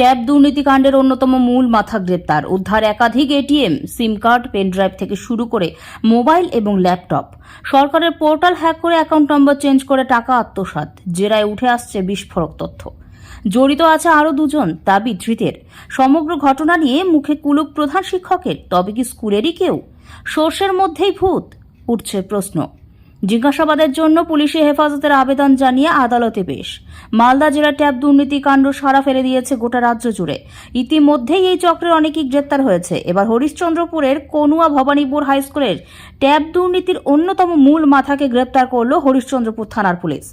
Tab দুর্নীতিকাণ্ডের অন্যতম মূল মাথা গ্রেপ্তার। উদ্ধার একাধিক এটিএম, সিম কার্ড, পেনড্রাইভ থেকে শুরু করে মোবাইল এবং ল্যাপটপ। সরকারের পোর্টাল হ্যাক করে অ্যাকাউন্ট নম্বর চেঞ্জ করে টাকা আত্মসাৎ। জেরায় উঠে আসছে বিস্ফোরক তথ্য। জড়িত আছে আরও দুজন, দাবি ধৃতের। সমগ্র ঘটনা নিয়ে মুখে কুলুপ প্রধান শিক্ষকের। তবে কি স্কুলেরই কেউ? সোর্সের মধ্যেই ভূত, উঠছে প্রশ্ন। জিজ্ঞাসাবাদের জন্য পুলিশি হেফাজতের আবেদন জানিয়ে আদালতে পেশ। মালদা জেলার ট্যাব দুর্নীতিকাণ্ড সাড়া ফেলে দিয়েছে গোটা রাজ্য জুড়ে। ইতিমধ্যেই এই চক্রের অনেকেই গ্রেপ্তার হয়েছে। এবার হরিশ্চন্দ্রপুরের কনুয়া ভবানীপুর হাই স্কুলের ট্যাব দুর্নীতির অন্যতম মূল মাথাকে গ্রেপ্তার করল হরিশ্চন্দ্রপুর থানার পুলিশ।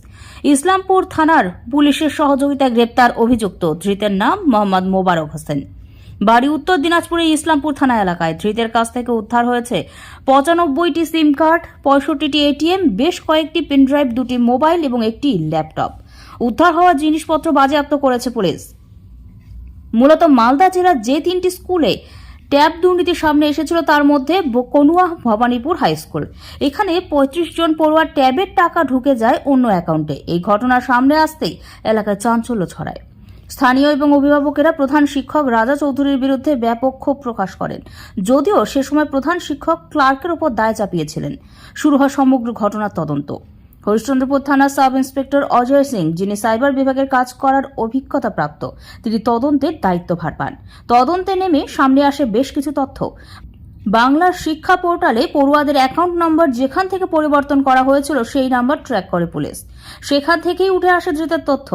ইসলামপুর থানার পুলিশের সহযোগিতায় গ্রেপ্তার অভিযুক্ত। ধৃতের নাম মোহাম্মদ মোবারক হোসেন। বাড়ি উত্তর দিনাজপুরের ইসলামপুর থানা এলাকায়। ধৃতের কাছ থেকে উদ্ধার হয়েছে 95টি সিম কার্ড, 65টি এটিএম, বেশ কয়েকটি পেনড্রাইভ, 2টি মোবাইল এবং একটি ল্যাপটপ। উদ্ধার হওয়া জিনিসপত্র বাজেয়াপ্ত করেছে পুলিশ। মূলত মালদা জেলার যে 3টি স্কুলে ট্যাব দুর্নীতি সামনে এসেছিল তার মধ্যে কনুয়া ভবানীপুর হাই স্কুল। এখানে 35 জন পড়ুয়ার ট্যাবের টাকা ঢুকে যায় অন্য অ্যাকাউন্টে। এই ঘটনা সামনে আসতেই এলাকায় চাঞ্চল্য ছড়ায়। স্থানীয় এবং অভিভাবকেরা প্রধান শিক্ষক রাজা চৌধুরীর বিরুদ্ধে ব্যাপক ক্ষোভ প্রকাশ করেন। যদিও সে সময় প্রধান শিক্ষক ক্লার্কের ওপর দায় চাপিয়েছিলেন। শুরু হয় সমগ্র ঘটনার তদন্ত। হরিশ্চন্দ্রপুর থানার সাব ইন্সপেক্টর অজয় সিং, যিনি সাইবার বিভাগের কাজ করার অভিজ্ঞতা প্রাপ্ত, তিনি তদন্তের দায়িত্বভার পান। তদন্তে নেমে সামনে আসে বেশ কিছু তথ্য। বাংলার শিক্ষা পোর্টালে পড়ুয়াদের অ্যাকাউন্ট নম্বর যেখান থেকে পরিবর্তন করা হয়েছিল সেই নাম্বার ট্র্যাক করে পুলিশ। সেখান থেকেই উঠে আসে ধৃতের তথ্য।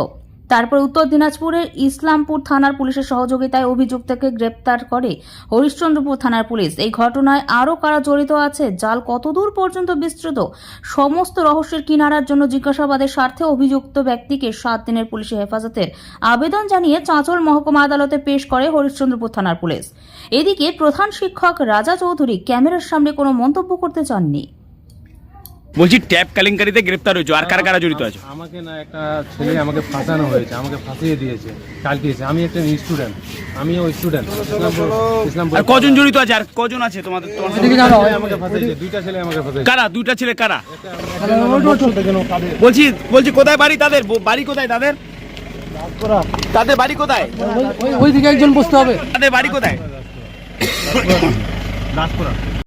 তারপর উত্তর দিনাজপুরের ইসলামপুর থানার পুলিশের সহযোগিতায় অভিযুক্তকে গ্রেপ্তার করে হরিশ্চন্দ্রপুর থানার পুলিশ। এই ঘটনায় আরও কারা জড়িত আছে, জাল কতদূর পর্যন্ত বিস্তৃত, সমস্ত রহস্যের কিনারার জন্য জিজ্ঞাসাবাদের স্বার্থে অভিযুক্ত ব্যক্তিকে 7 দিনের পুলিশি হেফাজতের আবেদন জানিয়ে চাঁচল মহকুমা আদালতে পেশ করে হরিশ্চন্দ্রপুর থানার পুলিশ। এদিকে প্রধান শিক্ষক রাজা চৌধুরী ক্যামেরার সামনে কোনো মন্তব্য করতে চাননি। বলছি, ট্যাব কেলেঙ্কারিতে গ্রেপ্তার হয়েছে, আর কারা কারা জড়িত আছে? আমাকে না, একটা ছেলে আমাকে ফাঁসানো হয়েছে, আমাকে ফাঁসিয়ে দিয়েছে, চালকিয়েছে। আমি একটা স্টুডেন্ট, আমিও স্টুডেন্ট। ইসলামপুর। আর কজন জড়িত আছে? আর কজন আছে তোমাদের? আমাকে ফাঁসিয়েছে, 2টা ছেলে আমাকে ফাঁসিয়েছে। কারা 2টা ছেলে? কারা? বলছি কোথায় বাড়ি তাদের? বাড়ি কোথায় তাদের? তাদের বাড়ি কোথায়? ওই দিকে একজন বসতে হবে। তাদের বাড়ি কোথায়? দাসপুরা।